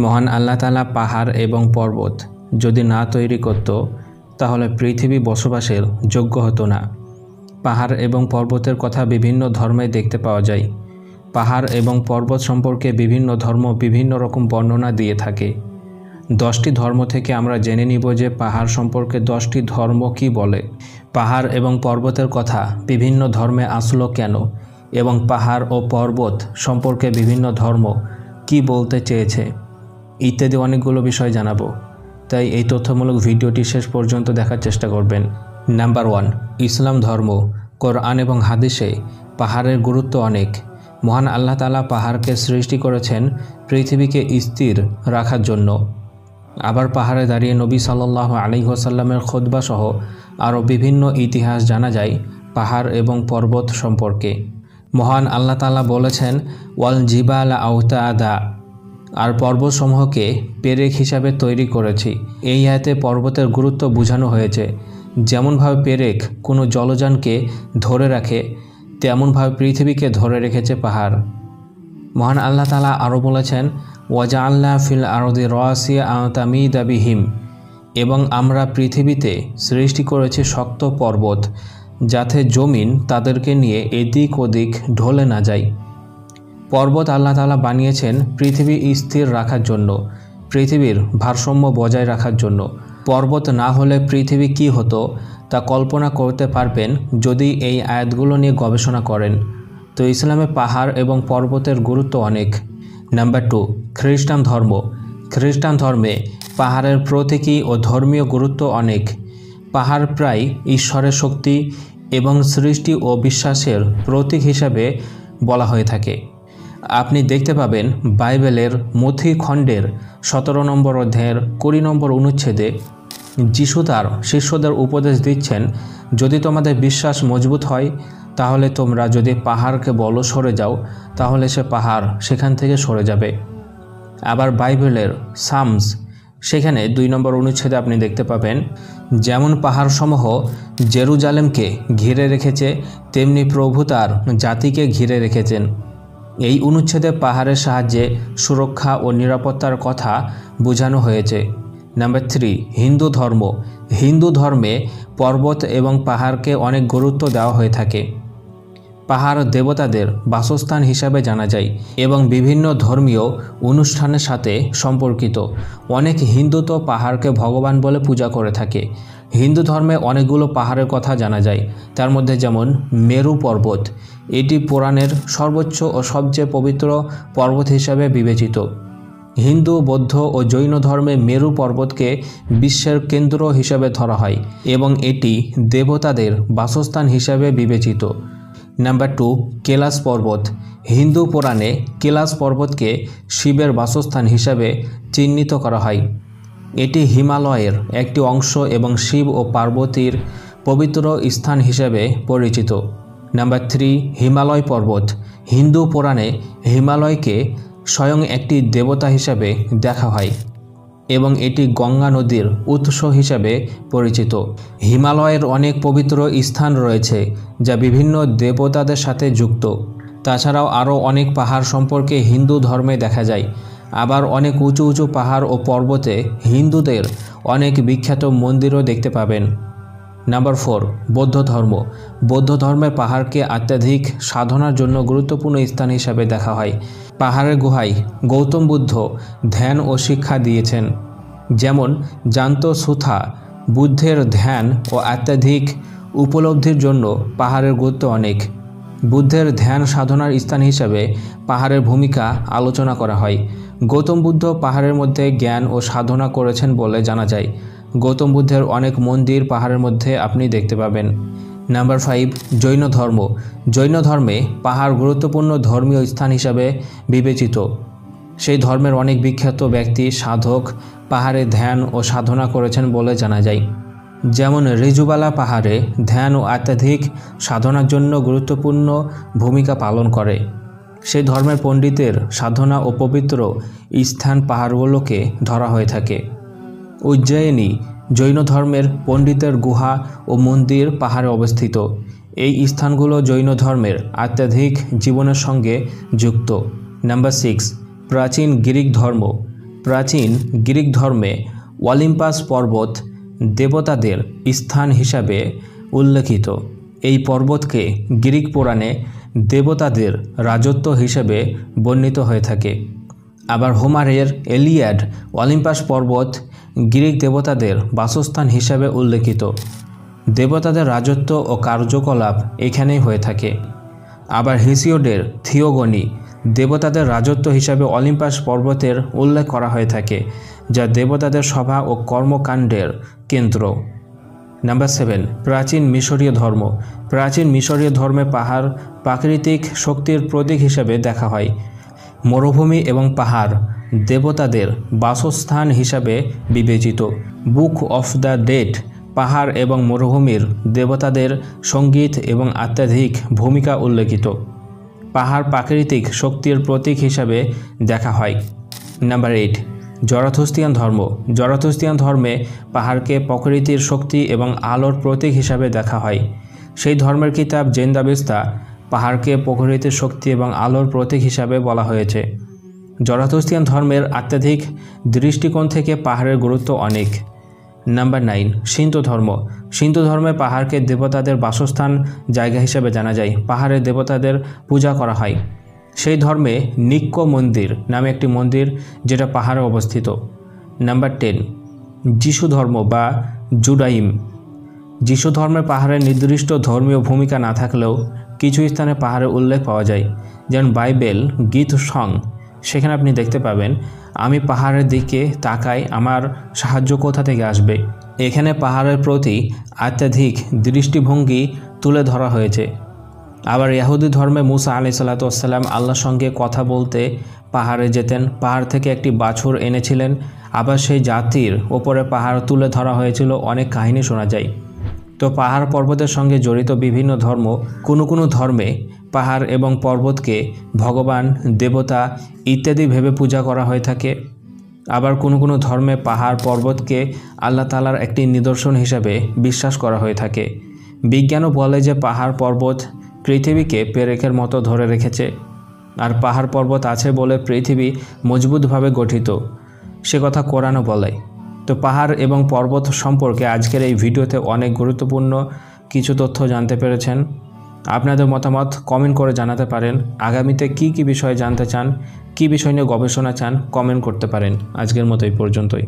মহান আল্লাহ তাআলা পাহাড় এবং পর্বত যদি না তৈরি করত তাহলে পৃথিবী বসবাসের যোগ্য হতো না। পাহাড় এবং পর্বতের কথা বিভিন্ন ধর্মে দেখতে পাওয়া যায়। পাহাড় এবং পর্বত সম্পর্কে বিভিন্ন ধর্ম বিভিন্ন রকম বর্ণনা দিয়ে থাকে। 10টি ধর্ম থেকে আমরা জেনে নিব যে পাহাড় সম্পর্কে 10টি ধর্ম কি বলে, পাহাড় এবং পর্বতের কথা বিভিন্ন ধর্মে আসলো কেন, এবং পাহাড় ও পর্বত সম্পর্কে বিভিন্ন ধর্ম কি বলতে চেয়েছে ইত্যাদি অনেকগুলো বিষয় জানাবো। তাই এই তথ্যমূলক ভিডিওটি শেষ পর্যন্ত দেখার চেষ্টা করবেন। নাম্বার 1, ইসলাম ধর্ম। কোরআন এবং হাদিসে পাহাড়ের গুরুত্ব অনেক। মহান আল্লাহ তাআলা পাহাড়কে সৃষ্টি করেছেন পৃথিবীকে স্থির রাখার জন্য। আবার পাহাড়ে দাঁড়িয়ে নবী সাল্লাল্লাহু আলাইহি ওয়াসাল্লামের খুতবা সহ আরও বিভিন্ন ইতিহাস জানা যায় পাহাড় এবং পর্বত সম্পর্কে। মহান আল্লাহ তাআলা বলেছেন, ওয়াল জিবালা আওতাদা, আর পর্বতসমূহকে পেরেক হিসাবে তৈরি করেছি। এই আয়াতে পর্বতের গুরুত্ব বোঝানো হয়েছে। যেমনভাবে পেরেক কোনো জলযানকে ধরে রাখে, তেমনভাবে পৃথিবীকে ধরে রেখেছে পাহাড়। মহান আল্লাহ তাআলা আরও বলেছেন, ওয়াজআলনা ফিল আরদি রাওয়াসিয়া আন তামিদা বিহিম, এবং আমরা পৃথিবীতে সৃষ্টি করেছি শক্ত পর্বত, যাতে জমিন তাদেরকে নিয়ে এদিক ওদিক ঢলে না যায়। পর্বত আল্লাহ তাআলা বানিয়েছেন পৃথিবী স্থির রাখার জন্য, পৃথিবীর ভারসাম্য বজায় রাখার জন্য। পর্বত না হলে পৃথিবী কি হতো তা কল্পনা করতে পারবেন যদি এই আয়াতগুলো নিয়ে গবেষণা করেন। তো ইসলামে পাহাড় এবং পর্বতের গুরুত্ব অনেক। নাম্বার 2, খ্রিস্টান ধর্ম। খ্রিস্টান ধর্মে পাহাড়ের প্রতীকী ও ধর্মীয় গুরুত্ব অনেক। পাহাড় প্রায় ঈশ্বরের শক্তি এবং সৃষ্টি ও বিশ্বাসের প্রতীক হিসাবে বলা হয়ে থাকে। আপনি দেখতে পাবেন বাইবেলের মথি খণ্ডের 17 নম্বর অধ্যায়ের 20 নম্বর অনুচ্ছেদে যিশু তার শিষ্যদের উপদেশ দিচ্ছেন, যদি তোমাদের বিশ্বাস মজবুত হয় তাহলে তোমরা যদি পাহাড়কে বলো সরে যাও, তাহলে সে পাহাড় সেখান থেকে সরে যাবে। আবার বাইবেলের সামস সেখানে 2 নম্বর অনুচ্ছেদে আপনি দেখতে পাবেন, যেমন পাহাড়সমূহ জেরুজালেমকে ঘিরে রেখেছে, তেমনি প্রভু তার জাতিকে ঘিরে রেখেছেন। এই অনুচ্ছেদে পাহাড়ের সাহায্যে সুরক্ষা ও নিরাপত্তার কথা বোঝানো হয়েছে। নাম্বার 3, হিন্দু ধর্ম। হিন্দু ধর্মে পর্বত এবং পাহাড়কে অনেক গুরুত্ব দেওয়া হয়ে থাকে। পাহাড় দেবতাদের বাসস্থান হিসাবে জানা যায় এবং বিভিন্ন ধর্মীয় অনুষ্ঠানের সাথে সম্পর্কিত। অনেক হিন্দু তো পাহাড়কে ভগবান বলে পূজা করে থাকে। হিন্দু ধর্মে অনেকগুলো পাহাড়ের কথা জানা যায়। তার মধ্যে যেমন মেরু পর্বত, এটি পুরাণের সর্বোচ্চ ও সবচেয়ে পবিত্র পর্বত হিসাবে বিবেচিত। হিন্দু, বৌদ্ধ ও জৈন ধর্মে মেরু পর্বতকে বিশ্বের কেন্দ্র হিসাবে ধরা হয় এবং এটি দেবতাদের বাসস্থান হিসাবে বিবেচিত। নাম্বার 2, কৈলাস পর্বত। হিন্দু পুরাণে কৈলাস পর্বতকে শিবের বাসস্থান হিসাবে চিহ্নিত করা হয়। এটি হিমালয়ের একটি অংশ এবং শিব ও পার্বতীর পবিত্র স্থান হিসাবে পরিচিত। নাম্বার 3, হিমালয় পর্বত। হিন্দু পুরাণে হিমালয়কে স্বয়ং একটি দেবতা হিসাবে দেখা হয় এবং এটি গঙ্গা নদীর উৎস হিসাবে পরিচিত। হিমালয়ের অনেক পবিত্র স্থান রয়েছে যা বিভিন্ন দেবতাদের সাথে যুক্ত। তাছাড়াও আরও অনেক পাহাড় সম্পর্কে হিন্দু ধর্মে দেখা যায়। আবার অনেক উঁচু উঁচু পাহাড় ও পর্বতে হিন্দুদের অনেক বিখ্যাত মন্দিরও দেখতে পাবেন। নাম্বার 4, বৌদ্ধ ধর্ম। বৌদ্ধ ধর্মে পাহাড়কে অত্যাধিক সাধনার জন্য গুরুত্বপূর্ণ স্থান হিসাবে দেখা হয়। পাহাড়ের গুহায় গৌতম বুদ্ধ ধ্যান ও শিক্ষা দিয়েছেন। যেমন জান্ত সুথা, বুদ্ধের ধ্যান ও অত্যাধিক উপলব্ধির জন্য পাহাড়ের গুরুত্ব অনেক। বুদ্ধের ধ্যান সাধনার স্থান হিসাবে পাহাড়ের ভূমিকা আলোচনা করা হয়। গৌতম বুদ্ধ পাহাড়ের মধ্যে জ্ঞান ও সাধনা করেছেন বলে জানা যায়। গৌতম বুদ্ধের অনেক মন্দির পাহাড়ের মধ্যে আপনি দেখতে পাবেন। নাম্বার 5, জৈন ধর্ম। জৈন ধর্মে পাহাড় গুরুত্বপূর্ণ ধর্মীয় স্থান হিসাবে বিবেচিত। সেই ধর্মের অনেক বিখ্যাত ব্যক্তি সাধক পাহাড়ে ধ্যান ও সাধনা করেছেন বলে জানা যায়। যেমন ঋজুবালা পাহাড়ে ধ্যান ও অত্যাধিক সাধনার জন্য গুরুত্বপূর্ণ ভূমিকা পালন করে। সেই ধর্মের পণ্ডিতের সাধনা ও পবিত্র স্থান পাহাড়গুলোকে ধরা হয়ে থাকে। উজ্জয়িনী জৈন ধর্মের পণ্ডিতের গুহা ও মন্দির পাহাড়ে অবস্থিত। এই স্থানগুলো জৈন ধর্মের অত্যাধিক জীবনের সঙ্গে যুক্ত। নাম্বার 6, প্রাচীন গ্রিক ধর্ম। প্রাচীন গ্রিক ধর্মে অলিম্পাস পর্বত দেবতাদের স্থান হিসাবে উল্লেখিত। এই পর্বতকে গ্রিক পুরাণে দেবতাদের রাজত্ব হিসেবে বর্ণিত হয়ে থাকে। আবার হোমারের এলিয়াড অলিম্পাস পর্বত গ্রিক দেবতাদের বাসস্থান হিসাবে উল্লেখিত। দেবতাদের রাজত্ব ও কার্যকলাপ এখানেই হয়ে থাকে। আবার হেসিওডের থিওগনি দেবতাদের রাজত্ব হিসাবে অলিম্পাস পর্বতের উল্লেখ করা হয়ে থাকে, যা দেবতাদের সভা ও কর্মকাণ্ডের কেন্দ্র। নাম্বার 7, প্রাচীন মিশরীয় ধর্ম। প্রাচীন মিশরীয় ধর্মে পাহাড় প্রাকৃতিক শক্তির প্রতীক হিসেবে দেখা হয়। মরুভূমি এবং পাহাড় দেবতাদের বাসস্থান হিসাবে বিবেচিত। বুক অফ দ্য ডেড পাহাড় এবং মরুভূমির দেবতাদের সঙ্গীত এবং আধ্যাত্মিক ভূমিকা উল্লেখিত। পাহাড় প্রাকৃতিক শক্তির প্রতীক হিসাবে দেখা হয়। নাম্বার 8, জরাথুস্ত্রিয়ান ধর্ম। জরাথুস্ত্রিয়ান ধর্মে পাহাড়কে প্রকৃতির শক্তি এবং আলোর প্রতীক হিসাবে দেখা হয়। সেই ধর্মের কিতাব জেন্দাবেস্তা পাহাড়কে প্রকৃতির শক্তি এবং আলোর প্রতীক হিসাবে বলা হয়েছে। জরাথুস্ত্রিয়ান ধর্মের আধ্যাত্মিক দৃষ্টিকোণ থেকে পাহাড়ের গুরুত্ব অনেক। নাম্বার 9, সিন্ত ধর্ম। সিন্ত ধর্মে পাহাড়কে দেবতাদের বাসস্থান জায়গা হিসেবে জানা যায়। পাহাড়ে দেবতাদের পূজা করা হয়। সেই ধর্মে নিক্ক মন্দির নামে একটি মন্দির, যেটা পাহাড়ে অবস্থিত। নাম্বার 10, যিশু ধর্ম বা জুডাইম। যিশু ধর্মের পাহাড়ের নির্দিষ্ট ধর্মীয় ভূমিকা না থাকলেও কিছু স্থানে পাহাড়ের উল্লেখ পাওয়া যায়, যেমন বাইবেল গীত সং। সেখানে আপনি দেখতে পাবেন, আমি পাহাড়ের দিকে তাকাই, আমার সাহায্য কোথা থেকে আসবে। এখানে পাহাড়ের প্রতি আধ্যাত্মিক দৃষ্টিভঙ্গি তুলে ধরা হয়েছে। আবার ইহুদি ধর্মে মুসা আলাইহিসসালাম আল্লাহর সঙ্গে কথা বলতে পাহাড়ে যেতেন। পাহাড় থেকে একটি বাছুর এনেছিলেন। আবার সেই জাতির ওপরে পাহাড় তুলে ধরা হয়েছিল। অনেক কাহিনী শোনা যায়। তো পাহাড় পর্বতের সঙ্গে জড়িত বিভিন্ন ধর্ম, কোনো ধর্মে পাহাড় এবং পর্বতকে ভগবান, দেবতা ইত্যাদি ভেবে পূজা করা হয়ে থাকে। আবার কোনো ধর্মে পাহাড় পর্বতকে আল্লাহ তাআলার একটি নিদর্শন হিসাবে বিশ্বাস করা হয়ে থাকে। বিজ্ঞানও বলে যে পাহাড় পর্বত পৃথিবীকে পেরেকের মতো ধরে রেখেছে, আর পাহাড় পর্বত আছে বলে পৃথিবী মজবুতভাবে গঠিত, সে কথা কোরআনও বলে। তো পাহাড় এবং পর্বত সম্পর্কে আজকের এই ভিডিওতে অনেক গুরুত্বপূর্ণ কিছু তথ্য জানতে পেরেছেন। আপনাদের মতামত কমেন্ট করে জানাতে পারেন। আগামীতে কি বিষয়ে জানতে চান, কি বিষয় নিয়ে গবেষণা চান, কমেন্ট করতে পারেন। আজকের মতো এই পর্যন্তই।